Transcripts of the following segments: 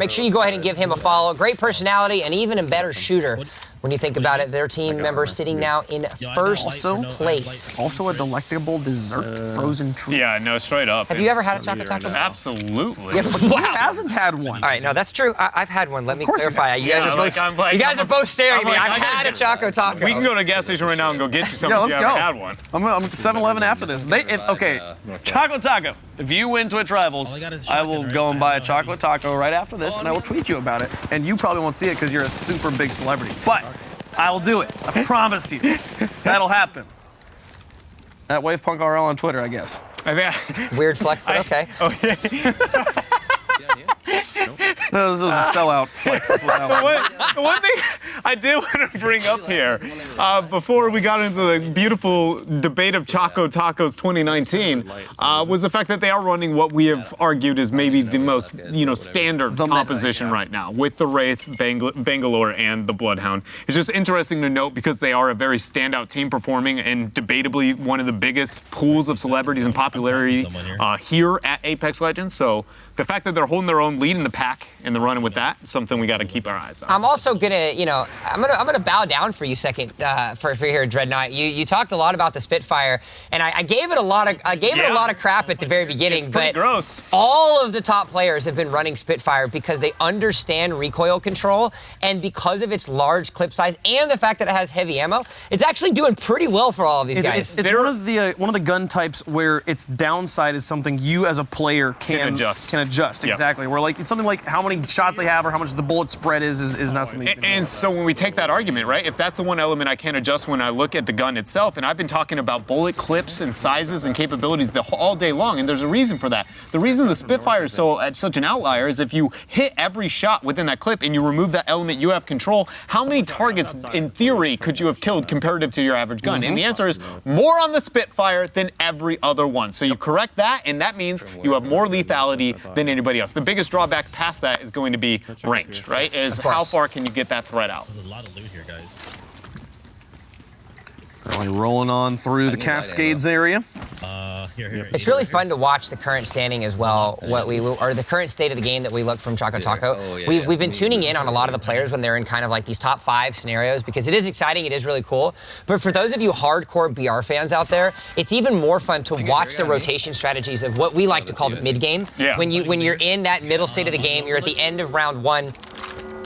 Make sure you go ahead and give him a follow. Great personality and even a better shooter. When you think about it, their team member sitting now in first place. Also a delectable dessert, frozen treat. Yeah, no, straight up. Have you ever had a chocolate taco? Absolutely. Yeah, Who hasn't had one? All right, no, that's true. I've had one. Let me clarify. You guys are both staring at me. I've had a choco taco. We can go to a gas station right now and go get you something if you haven't had one. I'm at 7-Eleven after this. Chocolate taco. If you win Twitch Rivals, I will go and buy a chocolate taco right after this, and I will tweet you about it. And you probably won't see it because you're a super big celebrity. But I will do it. I promise you. That'll happen. At WavePunkRL on Twitter, I guess. Weird flex, but okay. This was a sellout flex. That's what that was. The one thing I did want to bring up here, before we got into the beautiful debate of Choco Tacos 2019, was the fact that they are running what we have argued is maybe the most, standard composition right now with the Wraith, Bangalore, and the Bloodhound. It's just interesting to note because they are a very standout team performing and debatably one of the biggest pools of celebrities and popularity here at Apex Legends. So the fact that they're holding their own lead in the pack and they're running with that is something we got to keep our eyes on. I'm also gonna, I'm gonna bow down for you a second for here, Dreadnought. You talked a lot about the Spitfire, and I gave it a lot of crap at the very beginning. It's pretty gross. All of the top players have been running Spitfire because they understand recoil control, and because of its large clip size and the fact that it has heavy ammo, it's actually doing pretty well for all of these guys. It's one of the gun types where its downside is something you as a player can adjust. Exactly. Where it's something like how many shots they have or how much the bullet spread is not something. And so when we take that argument, right, if that's the one element I can't adjust when I look at the gun itself, and I've been talking about bullet clips and sizes and capabilities all day long, and there's a reason for that. The reason the Spitfire is such an outlier is if you hit every shot within that clip and you remove that element, you have control. How many targets, in theory, could you have killed comparative to your average gun? And the answer is more on the Spitfire than every other one. So you correct that, and that means you have more lethality than anybody else. The biggest drawback past that is going to be range, right? Is how far can you get that threat out? There's a lot of loot here, guys. Currently rolling on through the Cascades area. Here. It's really fun to watch the current standing as well, the current state of the game that we look from Choco Taco. We've been tuning in on a lot of the players when they're in kind of like these top 5 scenarios because it is exciting, it is really cool. But for those of you hardcore BR fans out there, it's even more fun to watch the rotation strategies of what we like to call the mid game. Yeah. When you're in that middle state of the game, you're at the end of round 1.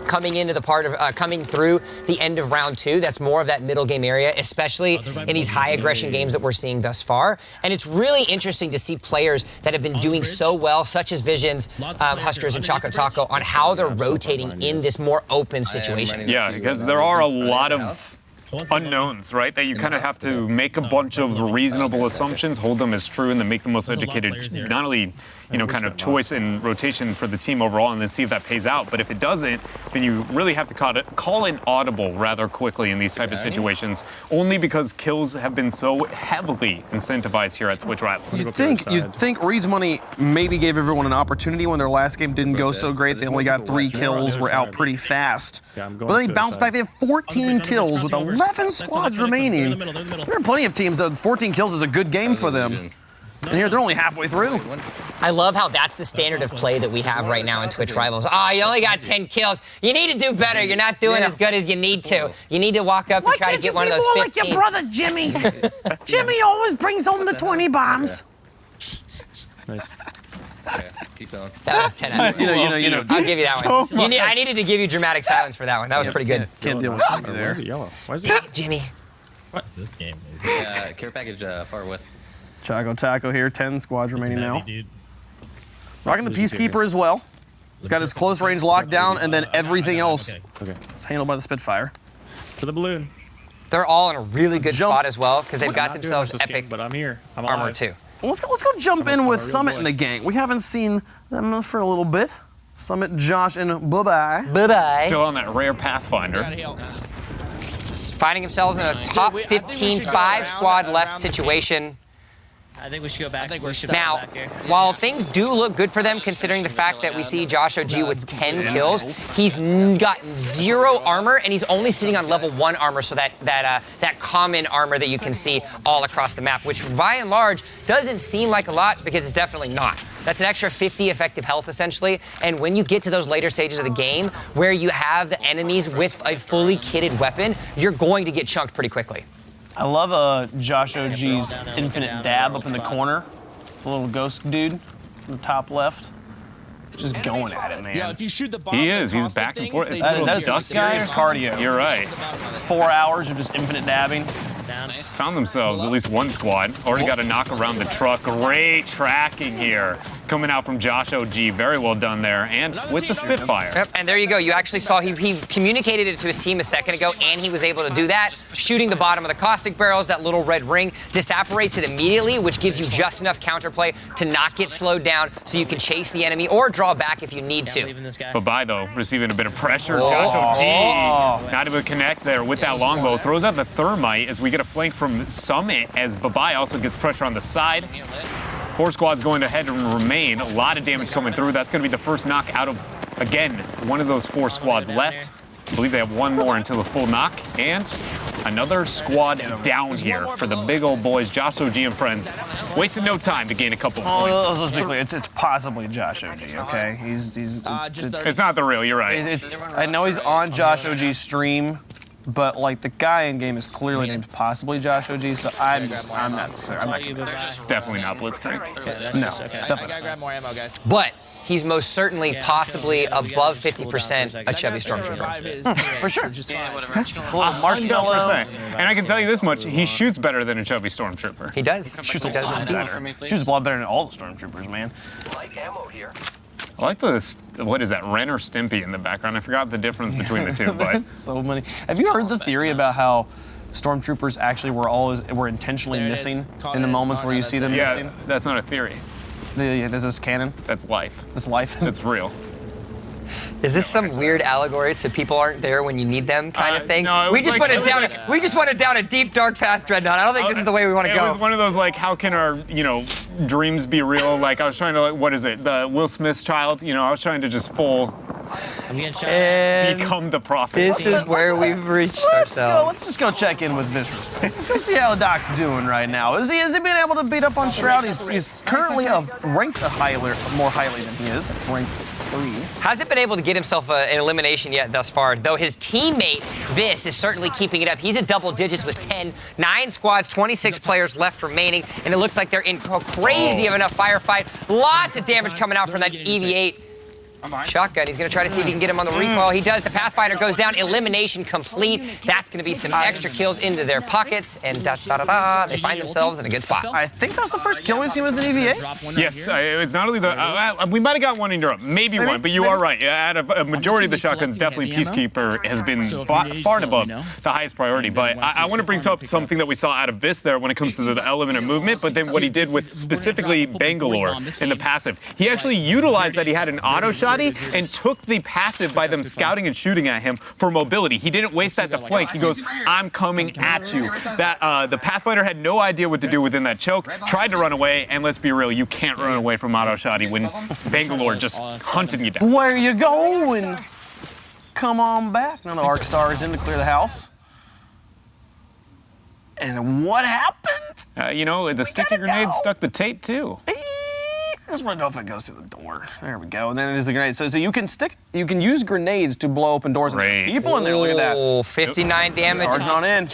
Coming through the end of round 2, that's more of that middle game area, especially in these high aggression games that we're seeing thus far. And it's really interesting to see players that have been doing so well, such as Visions, Huskers, and Choco Taco, on how they're rotating in this more open situation. Yeah, because there are a lot of unknowns, right? That you kind of have to make a bunch of reasonable assumptions, hold them as true, and then make the most educated, not only kind of choice and rotation for the team overall, and then see if that pays out. But if it doesn't, then you really have to call an audible rather quickly in these type of situations, only because kills have been so heavily incentivized here at Twitch Rivals. You'd think Reed's Money maybe gave everyone an opportunity when their last game didn't go so great. They only got 3 kills, were out pretty fast. But then he bounced back. They have 14 kills with 11 squads remaining. There are plenty of teams that 14 kills is a good game for them. And here, they're only halfway through. I love how that's the standard of play that we have right now in Twitch Rivals. Oh, you only got 10 kills. You need to do better. You're not doing as good as you need to. You need to walk up and try to get one of those 15. Like your brother, Jimmy. Jimmy always brings home the 20 bombs. Nice. Okay, let's keep going. That was 10 out of 10. I'll give you that one. I needed to give you dramatic silence for that one. That was pretty good. Can't deal with you there. Why is it yellow? Why is it Dang it, Jimmy. What is this game? Care package far west. Choco Taco here, 10 squads remaining now. Dude. Rocking the Peacekeeper as well. He's got his close range locked down, and then everything else is handled by the Spitfire. To the balloon. They're all in a really good spot as well because they've got themselves epic but I'm here. I'm armor alive. too. Let's go jump in with Summit in the gang. We haven't seen them for a little bit. Summit, Josh, and Bye-Bye. Bye-bye. Still on that rare Pathfinder. Finding themselves in a top 15 5-squad left situation. I think we should go back. Now, while things do look good for them, considering the fact that we see Josh OG with 10 kills, he's got 0 armor, and he's only sitting on level 1 armor, so that common armor that you can see all across the map, which by and large doesn't seem like a lot because it's definitely not. That's an extra 50 effective health, essentially. And when you get to those later stages of the game where you have the enemies with a fully kitted weapon, you're going to get chunked pretty quickly. I love Josh OG's infinite dab up in the corner. The little ghost dude in the top left. Just going at it, man. Yeah, if you shoot the bomb, He is. He's back and forth. It's That's dust serious cardio. You're right. 4 hours of just infinite dabbing. Found themselves at least one squad. Already got a knock around the truck. Great tracking here. Coming out from Josh OG. Very well done there. And with the Spitfire. Yep, and there you go. You actually saw he communicated it to his team a second ago, and he was able to do that. Shooting the bottom of the caustic barrels, that little red ring disapparates it immediately, which gives you just enough counterplay to not get slowed down so you can chase the enemy or draw back if you need to. Bye-bye, though, receiving a bit of pressure. Josh OG not able to connect there with that longbow. Throws out the thermite as we get a flank from Summit as Bye-bye also gets pressure on the side. 4 squads going ahead and remain. A lot of damage coming through. That's going to be the first knock out of, again, one of those 4 squads left. I believe they have one more until the full knock. And another squad down here for the big old boys, Josh OG and friends. Wasted no time to gain a couple of points. Let's be clear. It's possibly Josh OG, okay? It's not the real, you're right. I know he's on Josh OG's stream, but like the guy in game is clearly named possibly Josh OG, so I'm not certain. Definitely not Blitzcrank. No, I definitely. gotta grab more ammo, guys. But he's most certainly possibly above 50% a chubby stormtrooper. For sure. Marshmallow. And I can tell you this much, he shoots better than a chubby stormtrooper. He does. Shoots a He does lot indeed. better. Shoots a lot better than all the stormtroopers, man. I like what is that, Ren or Stimpy in the background? I forgot the difference between the two, but So many. Have you heard the theory about how stormtroopers actually were intentionally missing in the moments where you see them yeah, missing? that's not a theory. This is canon. That's life. That's life. That's real. Is this some weird allegory to people aren't there when you need them kind of thing? No, it we was just like- went down a deep dark path, Dreadnought. I don't think this is the way we want to It go. was one of those, like, how can our, dreams be real? Like, I was trying to, like, what is it? The Will Smith's child? I was trying to just I'm getting shot. And become the prophet. this is where we've reached Let's ourselves. just go check in with DrDisrespect. Let's go see how Doc's doing right now. Is he being able to beat up on Shroud? He's currently ranked more highly than he is. Ranked 3. Hasn't been able to get himself an elimination yet thus far, though his teammate, Vis, is certainly keeping it up. He's at double digits with 10, 9 squads, 26 players left remaining, and it looks like they're in crazy of enough firefight. Lots of damage coming out from that EV8. Shotgun, he's going to try to see if he can get him on the recoil. He does. The Pathfinder goes down. Elimination complete. That's going to be some extra kills into their pockets. And they find themselves in a good spot. I think that's the first kill we've seen with an EVA. Yes, it's not only the. We might have got one in Europe, maybe one, but you are right. Out of a majority of the shotguns, definitely Peacekeeper has been far and above the highest priority. But I want to bring up something that we saw out of Vis there when it comes to the element of movement, but then what he did with specifically Bangalore in the passive. He actually utilized that he had an auto shotty and took the passive by them scouting and shooting at him for mobility. He didn't waste that to flank. He goes, I'm coming at you. That the Pathfinder had no idea what to do within that choke, tried to run away, and let's be real, you can't run away from auto shotty when Bangalore just hunting you down. Where you going? Come on back. Now the Arc Star is in to clear the house. And what happened? The sticky grenade stuck the tape too. I just want to know if it goes through the door. There we go. And then it is the grenade. So you can use grenades to blow open doors. Great. And people in there. Look at that. Oh, 59 damage. Charging on in.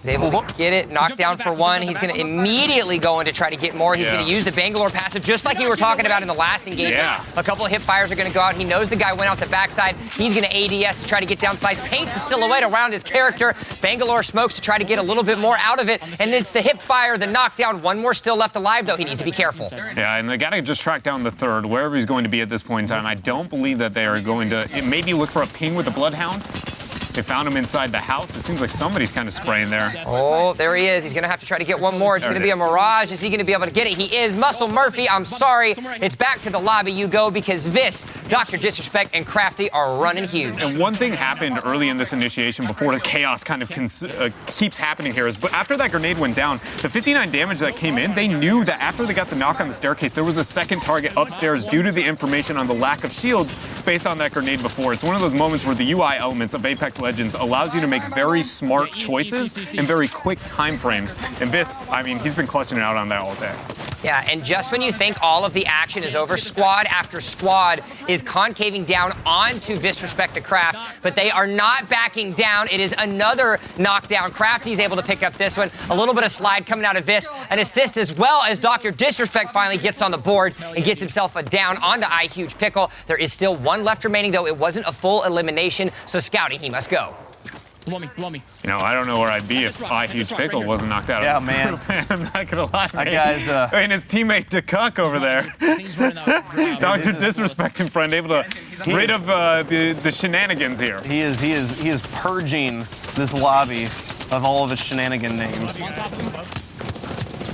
He's able to get it, knocked down for 1. He's going to immediately go in to try to get more. He's going to use the Bangalore passive, just like you were talking about in the last engagement. Yeah. A couple of hip fires are going to go out. He knows the guy went out the backside. He's going to ADS to try to get down sides, paints a silhouette around his character. Bangalore smokes to try to get a little bit more out of it. And it's the hip fire, the knockdown. 1 more still left alive, though. He needs to be careful. Yeah, and they got to just track down the third, wherever he's going to be at this point in time. I don't believe that they are going to maybe look for a ping with the Bloodhound. They found him inside the house. It seems like somebody's kind of spraying there. Oh, there he is. He's going to have to try to get one more. It's going to be a mirage. Is he going to be able to get it? He is. Muscle Murphy, I'm sorry. It's back to the lobby you go because Vis, DrDisrespect, and Crafty are running huge. And one thing happened early in this initiation before the chaos kind of keeps happening here is, but after that grenade went down, the 59 damage that came in, they knew that after they got the knock on the staircase, there was a second target upstairs due to the information on the lack of shields based on that grenade before. It's one of those moments where the UI elements of Apex Legends allows you to make very smart choices in very quick time frames. And Vis, I mean, he's been clutching it out on that all day. Yeah, and just when you think all of the action is over, squad after squad is concaving down onto DrDisrespect the Craft, but they are not backing down. It is another knockdown. Crafty's able to pick up this one. A little bit of slide coming out of this. An assist as well as DrDisrespect finally gets on the board and gets himself a down onto iHuge Pickle. There is still one left remaining, though it wasn't a full elimination, so scouting, he must go. Blow me. You know, I don't know where I'd be if iHuge Pickle wasn't knocked out. Yeah, of this man. group, man. I'm not gonna lie. That guy's, and his teammate DeCuck over there. DrDisrespect in front, able to rid of the shenanigans here. He is purging this lobby of all of his shenanigan names.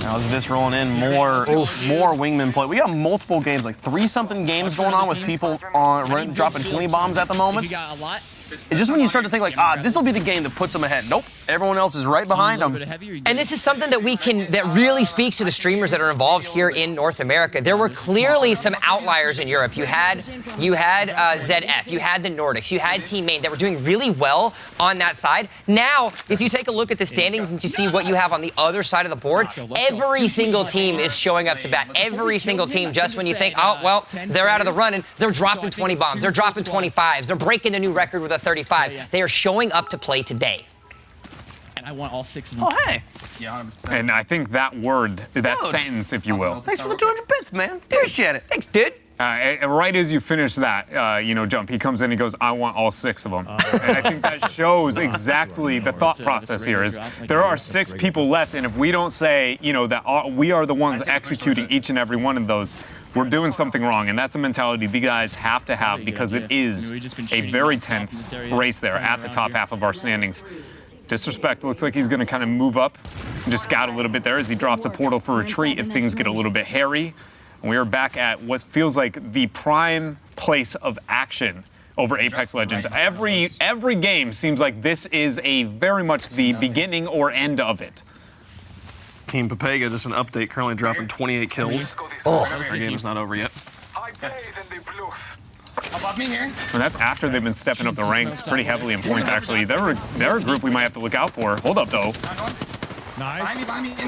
Now is Vis rolling in more wingman play. We got multiple games, like 3-something games going on with people dropping 20 bombs at the moment. It's just when you start to think like, this will be the game that puts them ahead. Nope, everyone else is right behind them. And this is something that that really speaks to the streamers that are involved here in North America. There were clearly some outliers in Europe. You had ZF, you had the Nordics, you had Team Main that were doing really well on that side. Now, if you take a look at the standings and you see what you have on the other side of the board, every single team is showing up to bat. Every single team, just when you think, oh, well, they're out of the running, they're dropping 20 bombs, they're dropping 25s, they're breaking the new record with a 35. They are showing up to play today. And I want all 6 of them. Oh, hey. And I think that word, that sentence, if you will. Thanks for the 200 bits, man. Appreciate it. Thanks, dude. Right as you finish that, Jump, he comes in and goes, I want all 6 of them. And I think that shows exactly the thought process here is there are 6 people left, and if we don't say, that we are the ones executing each and every one of those, we're doing something wrong. And that's a mentality the guys have to have because it is a very tense race there at the top half of our standings. DrDisrespect looks like he's going to kind of move up and just scout a little bit there as he drops a portal for retreat if things get a little bit hairy. And we are back at what feels like the prime place of action over Apex Legends. Every game seems like this is very much the beginning or end of it. Team Papega, just an update, currently dropping 28 kills. Our game is not over yet. And that's after they've been stepping up the ranks pretty heavily in points, actually. They're a group we might have to look out for. Hold up, though. Nice.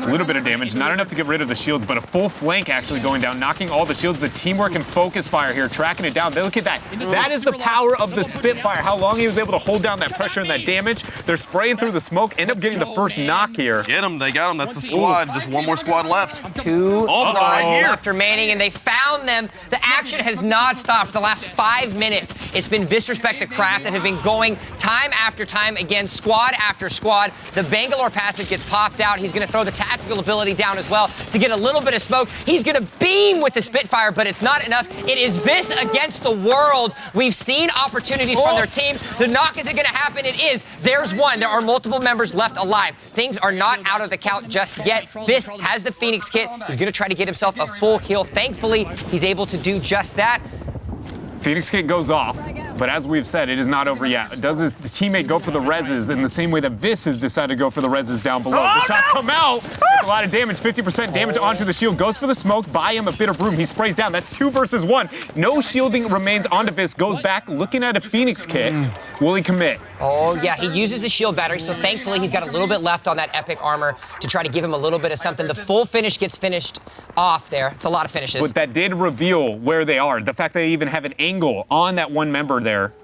A little bit of damage, not enough to get rid of the shields, but a full flank actually going down, knocking all the shields. The teamwork and focus fire here, tracking it down. Look at that. That is the power of the Spitfire, how long he was able to hold down that pressure and that damage. They're spraying through the smoke, end up getting the first knock here. Get him, they got him. That's the squad. Just one more squad left. 2 squads right here. left remaining, and they found them. The action has not stopped the last 5 minutes. It's been DrDisrespect the Craft that have been going time after time again, squad after squad. The Bangalore passive gets popped out. He's going to throw the tactical ability down as well to get a little bit of smoke. He's going to beam with the Spitfire, but it's not enough. It is Vis against the world. We've seen opportunities from their team. The knock isn't going to happen. It is. There's one. There are multiple members left alive. Things are not out of the count just yet. Vis has the Phoenix kit. He's going to try to get himself a full heal. Thankfully, he's able to do just that. Phoenix kit goes off, but as we've said, it is not over yet. Does his teammate go for the reses in the same way that Vis has decided to go for the reses down below? The shots come out. It's a lot of damage, 50% damage onto the shield. Goes for the smoke, buy him a bit of room. He sprays down. That's 2 versus 1. No shielding remains onto Vis. Goes back, looking at a Phoenix kit. Will he commit? Oh, yeah, he uses the shield battery, so thankfully he's got a little bit left on that epic armor to try to give him a little bit of something. The full finish gets finished off there. It's a lot of finishes. But that did reveal where they are. The fact that they even have an angle on that one member there.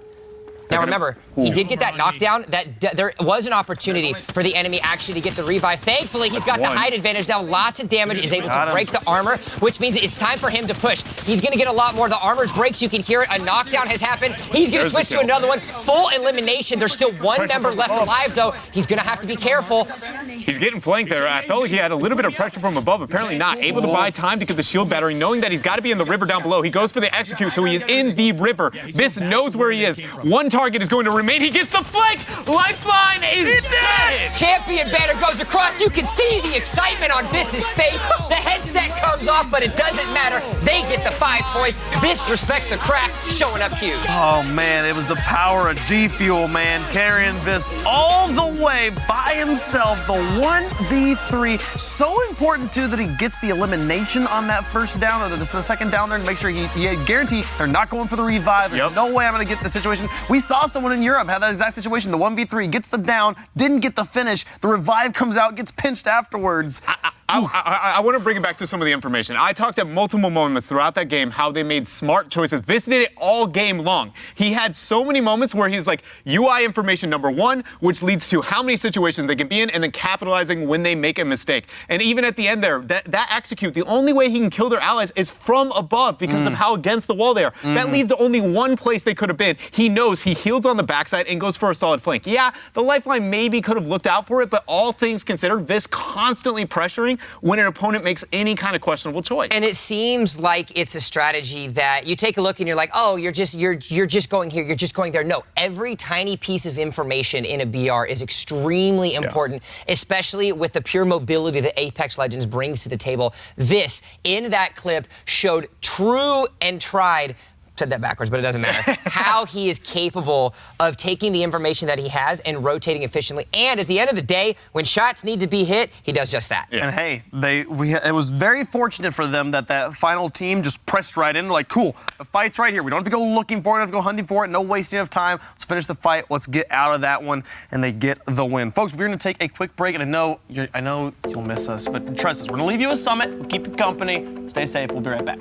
Now remember, he did get that knockdown. There was an opportunity for the enemy actually to get the revive. Thankfully, he's got the height advantage. Now lots of damage, is able to break the armor, which means it's time for him to push. He's going to get a lot more. The armor breaks. You can hear it. A knockdown has happened. He's going to switch to another one. Full elimination. There's still one member left alive, though. He's going to have to be careful. He's getting flanked there. I felt like he had a little bit of pressure from above. Apparently not. Able to buy time to get the shield battery, knowing that he's got to be in the river down below. He goes for the execute, so he is in the river. Vis knows where he is. One target is going to remain. He gets the flank. Lifeline is dead. Champion banner goes across. You can see the excitement on Vis's face. The headset comes off, but it doesn't matter. They get the 5 points. DrDisrespect the Craft showing up huge. Oh, man, it was the power of G Fuel, man, carrying Vis all the way by himself, the 1v3. So important, too, that he gets the elimination on that first down, or the second down there, to make sure he guarantee they're not going for the revive. There's no way I'm going to get the situation. We saw someone in Europe had that exact situation. The 1v3 gets the down, didn't get the finish. The revive comes out, gets pinched afterwards. I want to bring it back to some of the information. I talked at multiple moments throughout that game how they made smart choices. Vis did it all game long. He had so many moments where he's like, UI information number 1, which leads to how many situations they can be in, and then capitalizing when they make a mistake. And even at the end there, that execute, the only way he can kill their allies is from above because of how against the wall they are. That leads to only one place they could have been. He knows he heals on the backside and goes for a solid flank. Yeah, the lifeline maybe could have looked out for it, but all things considered, Vis constantly pressuring when an opponent makes any kind of questionable choice. And it seems like it's a strategy that you take a look and you're like, oh, you're just going here, you're just going there. No, every tiny piece of information in a BR is extremely important, especially with the pure mobility that Apex Legends brings to the table. Vis, in that clip, showed true and tried, said that backwards, but it doesn't matter, how he is capable of taking the information that he has and rotating efficiently. And at the end of the day, when shots need to be hit, he does just that. Yeah. And hey, it was very fortunate for them that final team just pressed right in. Like, cool, the fight's right here. We don't have to go looking for it, don't have to go hunting for it, no wasting of time. Let's finish the fight. Let's get out of that one, and they get the win. Folks, we're going to take a quick break, and I know you'll miss us, but trust us, we're going to leave you with Summit. We'll keep you company. Stay safe. We'll be right back.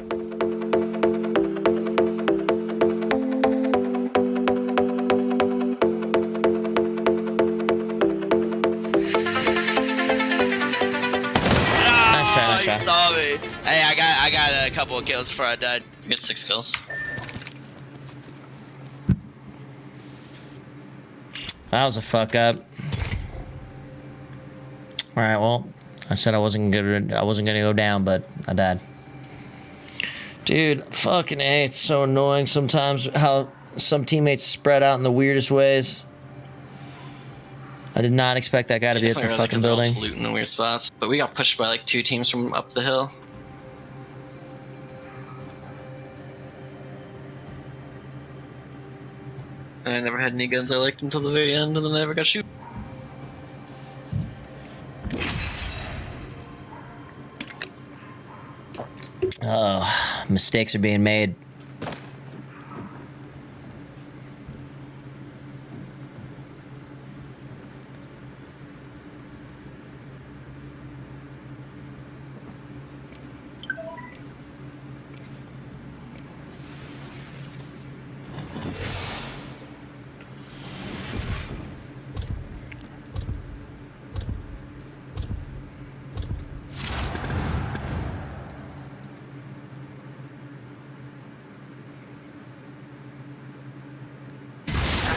He saw me. Hey, I got a couple of kills before I died. You get 6 kills. That was a fuck up. All right, well, I said I wasn't gonna go down, but I died. Dude, fucking A, it's so annoying sometimes how some teammates spread out in the weirdest ways. I did not expect that guy to be at the fucking building. Looting in weird spots, but we got pushed by like 2 teams from up the hill. And I never had any guns I liked until the very end, and then I never got shoot. Oh, mistakes are being made.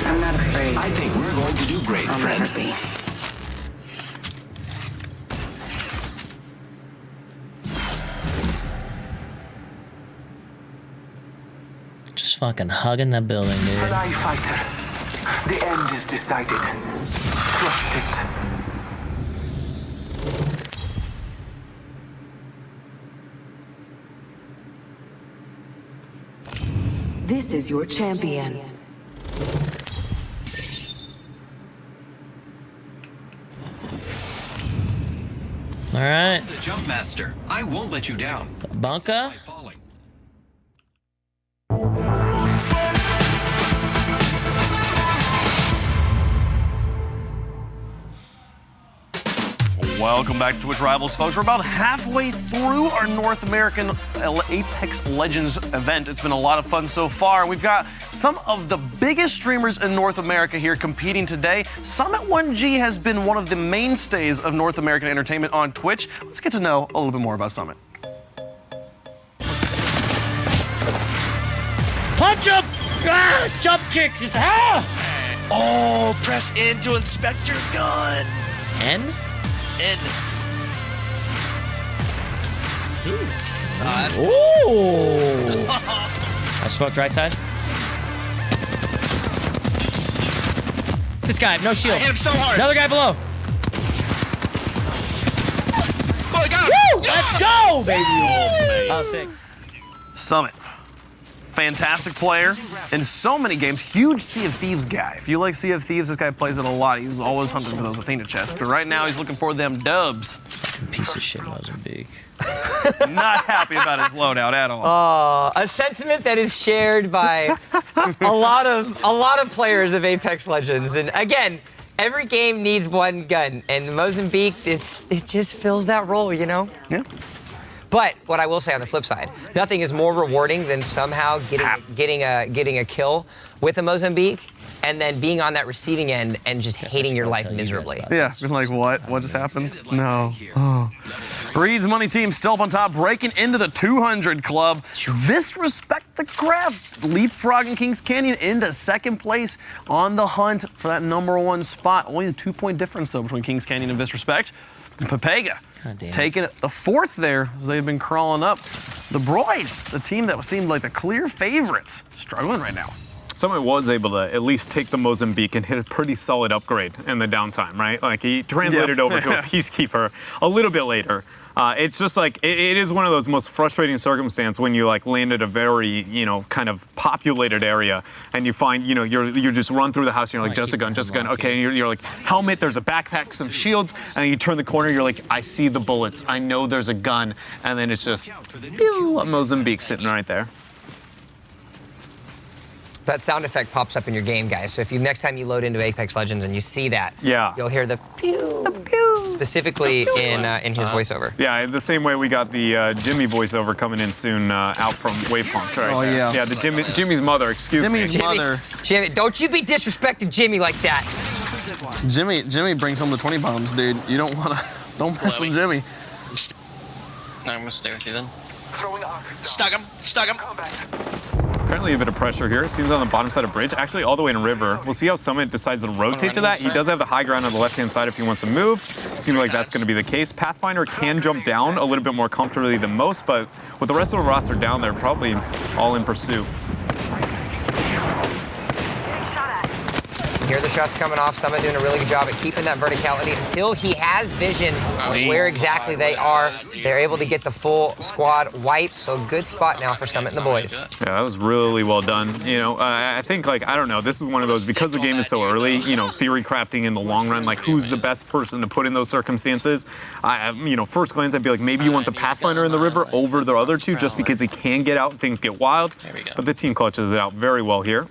I'm not afraid. I think we're going to do great, I'll friend. never be. Just fucking hugging that building, dude. Ally fighter. The end is decided. Trust it. This is your champion. All right. The jump master. I won't let you down. Bunka? Welcome back to Twitch Rivals, folks. We're about halfway through our North American Apex Legends event. It's been a lot of fun so far. We've got some of the biggest streamers in North America here competing today. Summit 1G has been one of the mainstays of North American entertainment on Twitch. Let's get to know a little bit more about Summit. Punch him! Ah, jump kick! Ah! Oh, press N to inspect your gun. N? N. Ooh. That's Ooh. I smoked right side. This guy, no shield. I hit him so hard. Another guy below. Oh, I got him. Woo! Let's go, baby. Oh, sick. Summit. Fantastic player in so many games. Huge Sea of Thieves guy. If you like Sea of Thieves, this guy plays it a lot. He's always hunting for those Athena chests. But right now, he's looking for them dubs. Fucking piece of shit, Mozambique. Not happy about his loadout at all. A sentiment that is shared by a lot of players of Apex Legends. And again, Every game needs one gun, and Mozambique, it just fills that role, you know? Yeah. But what I will say on the flip side, nothing is more rewarding than somehow getting a kill with a Mozambique and then being on that receiving end and just hating your life miserably. Yeah, been like, what? What just happened? No. Oh. Reed's money team still up on top, breaking into the 200 club. Disrespect the grab. Leapfrogging Kings Canyon into second place on the hunt for that #1 spot. Only a 2-point difference, though, between Kings Canyon and Disrespect. Papega taking it the 4th there as they've been crawling up. The Broys, the team that seemed like the clear favorites, struggling right now. Summit was able to at least take the Mozambique and hit a pretty solid upgrade in the downtime, right? Like he translated over to a Peacekeeper a little bit later. It's just like, it is one of those most frustrating circumstances when you like land at a very, kind of populated area and you find, you just run through the house and you're like, just a gun. Okay, and you're like, helmet, there's a backpack, some shields, and you turn the corner, you're like, I see the bullets. I know there's a gun. And then it's just, pew, a Mozambique sitting right there. That sound effect pops up in your game, guys. So if you next time you load into Apex Legends and you see that, you'll hear the pew, specifically in his voiceover. Yeah, the same way we got the Jimmy voiceover coming in soon out from Wavepunk. Right? Oh yeah. Yeah, the Jimmy's mother. Excuse me. Jimmy's mother. Jimmy, don't you be disrespecting Jimmy like that. Jimmy brings home the 20 bombs, dude. You don't mess with Jimmy. No, I'm gonna stay with you then. Stuck him. Apparently a bit of pressure here. It seems on the bottom side of bridge, actually all the way in river. We'll see how Summit decides to rotate to that. He does have the high ground on the left-hand side if he wants to move. Seems like that's going to be the case. Pathfinder can jump down a little bit more comfortably than most, but with the rest of the roster down there, probably all in pursuit. You hear the shots coming off. Summit doing a really good job at keeping that verticality until he has vision of where exactly they are. They're able to get the full squad wipe. So good spot now for Summit and the boys. Yeah, that was really well done. I think, I don't know, this is one of those, because the game is so early, theory crafting in the long run, like who's the best person to put in those circumstances. First glance, I'd be like, maybe you want the Pathfinder in the river over the other two just because he can get out and things get wild. But the team clutches it out very well here.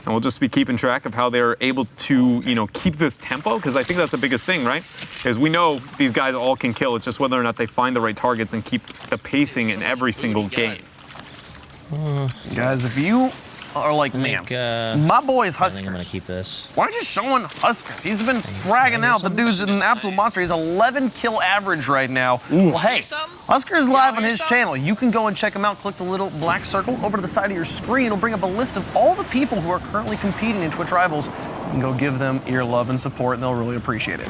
And we'll just be keeping track of how they're able to, keep this tempo, because I think that's the biggest thing, right? Because we know these guys all can kill. It's just whether or not they find the right targets and keep the pacing in every single game. Guys, if you are like, man, my boy's Huskers. I think I'm going to keep this. Why aren't you showing Huskers? He's been fragging out. The dude's an absolute monster. He's 11 kill average right now. Well, hey, Huskers live on his channel. You can go and check him out. Click the little black circle over to the side of your screen. It'll bring up a list of all the people who are currently competing in Twitch Rivals. You can go give them your love and support, and they'll really appreciate it.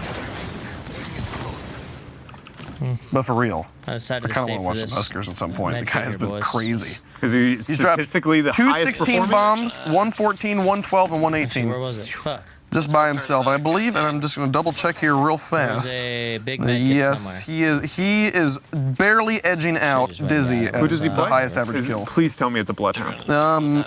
But for real, I kind of want to watch some Huskers at some point. The guy has been crazy. Is he statistically the highest performing? 216 bombs, 114, 112, and 118. Where was it? Fuck. Just by himself, I believe, and I'm just going to double check here real fast. A big yes, he is barely edging out Dizzy as the highest average kill. Please tell me it's a Bloodhound.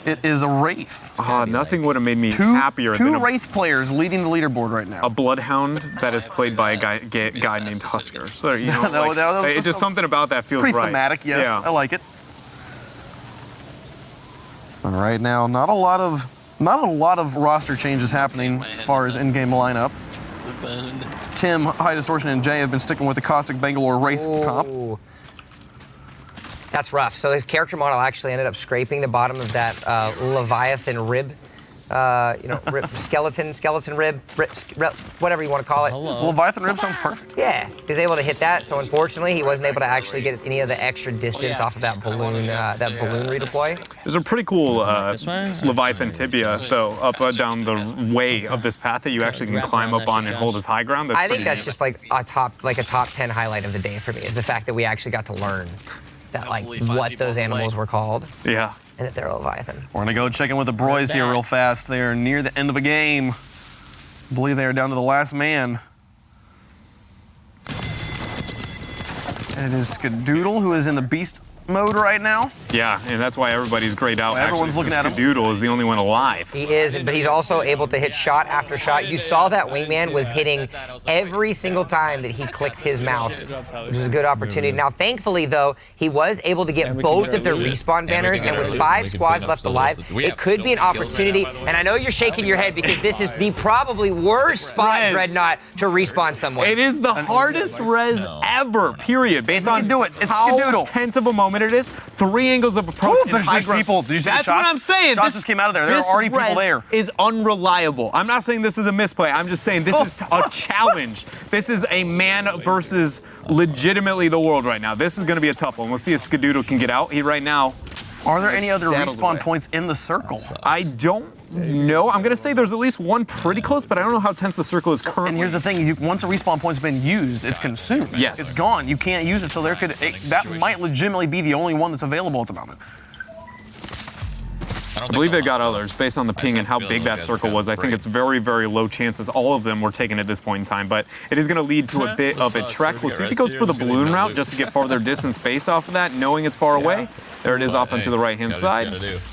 It is a Wraith. Nothing would have made me happier than two Wraith players leading the leaderboard right now. A Bloodhound that is played by a guy named Husker. So it's just something about that feels pretty right. Thematic, yes. Yeah. I like it. All right, now not a lot of roster changes happening as far as in-game lineup. Tim, High Distortion, and Jay have been sticking with the Caustic Bangalore Wraith comp. That's rough. So his character model actually ended up scraping the bottom of that Leviathan rib. Skeleton rib, whatever you want to call it. Leviathan rib sounds perfect. Yeah, he was able to hit that. So unfortunately, he wasn't able to actually get any of the extra distance off of that balloon redeploy. There's a pretty cool Leviathan tibia, though, up down the way of this path that you actually can climb up on and hold as high ground. I think that's just like a top 10 highlight of the day for me, is the fact that we actually got to learn that, what those animals were called. Yeah. And that they're a Leviathan. We're gonna go check in with the Broys here real fast. They are near the end of a game. I believe they are down to the last man. And it is Skadoodle who is in the Beast mode right now. Yeah, and that's why everybody's grayed out. Everyone's looking at him. Skadoodle is the only one alive. He is, but he's also able to hit shot after shot. You saw that Wingman was hitting every single time that he clicked his mouse, which is a good opportunity. Now, thankfully, though, he was able to get both of their respawn banners, and with 5 squads left alive, it could be an opportunity. And I know you're shaking your head because this is the probably worst spot, Dreadnought, to respawn someone. It is the hardest res ever, period. Based on how tense of a moment it is, 3 angles of approach. There's people. Did you see the shots? That's what I'm saying. Shots just came out of there. There are already people there. This is unreliable. I'm not saying this is a misplay. I'm just saying this is a challenge. This is a man versus legitimately the world right now. This is going to be a tough one. We'll see if Skadoodle can get out. He right now. Are there any other respawn points in the circle? I don't know. I'm going to say there's at least one pretty close, but I don't know how tense the circle is currently. And here's the thing. Once a respawn point's been used, it's consumed. Yes. It's gone. You can't use it, so that might legitimately be the only one that's available at the moment. I believe they got others based on the ping and how big that circle was. I think it's very, very low chances all of them were taken at this point in time, but it is going to lead to a bit of a trek. We'll see if he goes for the balloon route just to get farther distance based off of that, knowing it's far away. There it is off into the right-hand side.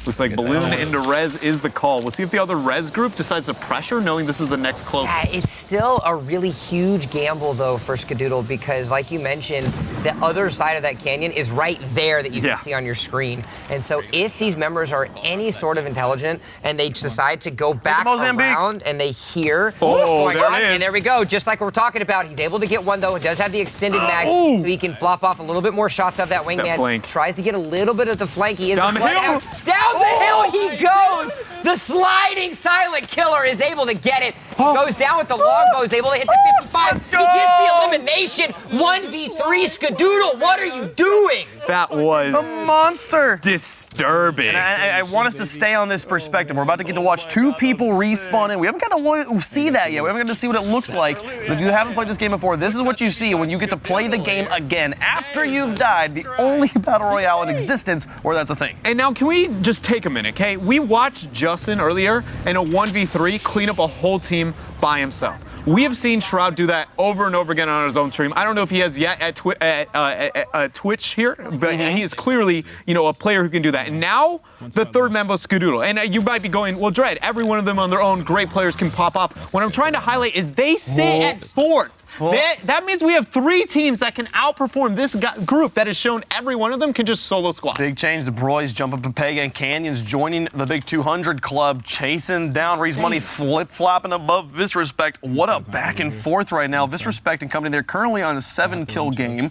Looks like balloon into res is the call. We'll see if the other res group decides to pressure, knowing this is the next closest. It's still a really huge gamble, though, for Skadoodle, because, like you mentioned, the other side of that canyon is right there that you can see on your screen. And so if these members are any sort of intelligent and they decide to go back around and they hear what's going on, and there we go, just like we're talking about, he's able to get one, though. It does have the extended mag, so he can flop off a little bit more shots of that Wingman. Tries to get a little bit of the flank. He is down the hill. Down the hill he goes. The sliding silent killer is able to get it. He goes down with the longbow. Is able to hit the 55. He gets the elimination. 1v3 Skadoodle. What are you doing? That was a monster. Disturbing. And I want us to stay on this perspective. We're about to get to watch 2 people respawn in. We haven't got to see that yet. We haven't got to see what it looks like. But if you haven't played this game before, this is what you see when you get to play the game again after you've died. The only battle royale in existence where that's a thing. And now can we just take a minute, okay? We watched Justin earlier in a 1v3 clean up a whole team by himself. We have seen Shroud do that over and over again on his own stream. I don't know if he has yet at Twitch here, but he is clearly, a player who can do that. And now, the third member of Skadoodle. And you might be going, well, Dread, every one of them on their own, great players can pop off. What I'm trying to highlight is they sit at 4th. That means we have 3 teams that can outperform this group that has shown every one of them can just solo squats. Big change. The Broys jump up to Pega and Canyons joining the big 200 club, chasing down Reese Money, flip-flopping above DrDisrespect. What a back and forth right now. DrDisrespect and company, they're currently on a 7-kill game.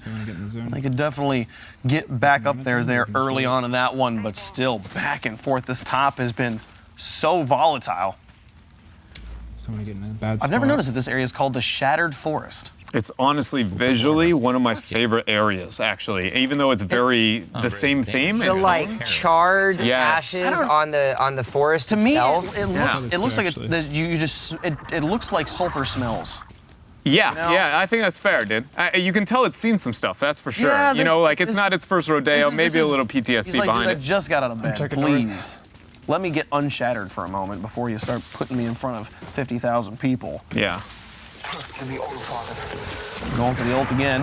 They could definitely get back up there as they're early on in that one, but still back and forth. This top has been so volatile. I've never noticed that this area is called the Shattered Forest. It's honestly visually one of my favorite areas, actually. Even though it's very the same theme. The like charred ashes on the forest to itself. Me, it looks like it looks like sulfur smells. Yeah, yeah, I think that's fair, dude. You can tell it's seen some stuff, that's for sure. Yeah, it's not its first rodeo, maybe a little PTSD behind it. I just got out of bed, please. Let me get unshattered for a moment before you start putting me in front of 50,000 people. Yeah. Going for the ult again.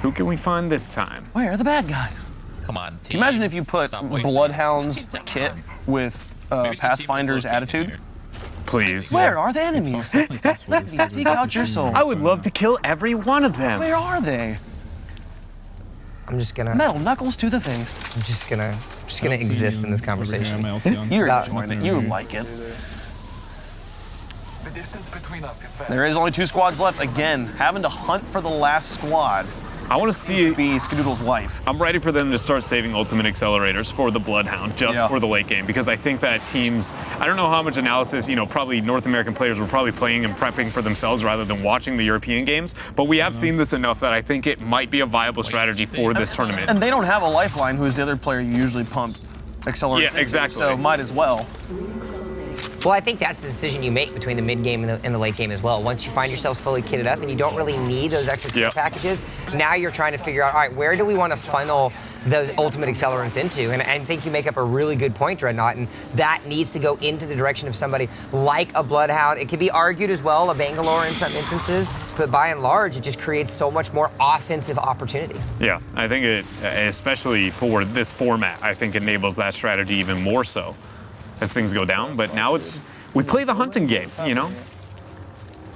Who can we find this time? Where are the bad guys? Come on, team. Can you imagine if you put Bloodhound's kit with Pathfinder's attitude? Please. Where are the enemies? Let me seek out your souls. I would love to kill every one of them. Where are they? I'm just gonna metal knuckles to the face. I'm just gonna exist in this conversation. You're enjoying it. You like it. The distance between us is vast. There is only 2 squads left. Again, having to hunt for the last squad. I want to see it be Skadoodle's life. I'm ready for them to start saving ultimate accelerators for the Bloodhound, just for the late game, because I think that teams, I don't know how much analysis, probably North American players were probably playing and prepping for themselves rather than watching the European games, but we have seen this enough that I think it might be a viable strategy for this tournament. And they don't have a lifeline, who is the other player you usually pump accelerators. Yeah, exactly. So might as well. Well, I think that's the decision you make between the mid-game and the late game as well. Once you find yourselves fully kitted up and you don't really need those extra packages, now you're trying to figure out, all right, where do we want to funnel those ultimate accelerants into. And I think you make up a really good point, Dreadnought, and that needs to go into the direction of somebody like a Bloodhound. It can be argued as well, a Bangalore in some instances, but by and large, it just creates so much more offensive opportunity. Yeah, I think it, especially for this format, I think enables that strategy even more so as things go down. But now we play the hunting game, you know?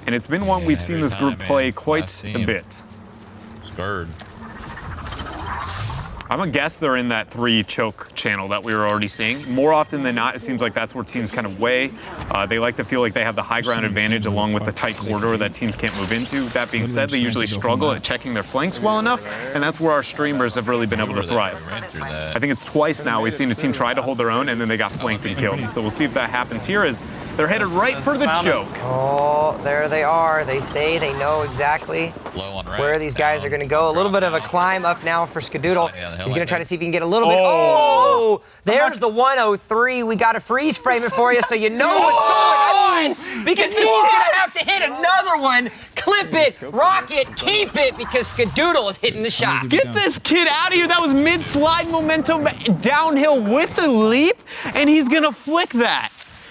And it's been one we've seen this group play quite a bit. Scared. I'm gonna guess they're in that 3 choke channel that we were already seeing. More often than not, it seems like that's where teams kind of weigh. They like to feel like they have the high ground advantage along with the tight corridor that teams can't move into. That being said, they usually struggle at checking their flanks well enough, and that's where our streamers have really been able to thrive. I think it's twice now we've seen a team try to hold their own, and then they got flanked and killed. So we'll see if that happens here as they're headed right for the choke. Oh, there they are. They say they know exactly where these guys are going to go. A little bit of a climb up now for Skadoodle. He's going to try to see if he can get a little bit. Oh, there's the 103. We got to freeze frame it for you so you know what's going on, because he's going to have to hit another one. Clip it, rock it, keep it, because Skadoodle is hitting the shot. Get this kid out of here. That was mid-slide momentum downhill with the leap, and he's going to flick that.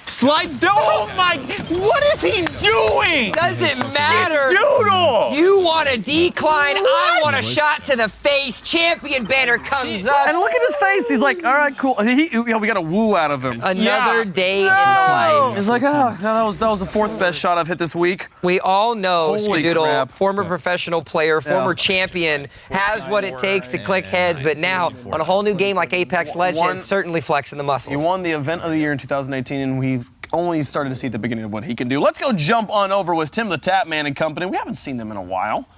Slides down. Oh my, what is he doing? Doesn't matter. Doodle. You want a decline, I want a shot to the face. Champion banner comes up. And look at his face. He's like, all right, cool. We got a woo out of him. Another day in life. He's like, oh, that was the 4th best shot I've hit this week. We all know Holy Skadoodle, crap. former professional player, former champion, has what it takes to click heads, but now on a whole new game like Apex Legends, certainly flexing the muscles. He won the event of the year in 2018, and we've only started to see the beginning of what he can do. Let's go jump on over with Tim the Tap Man and company. We haven't seen them in a while.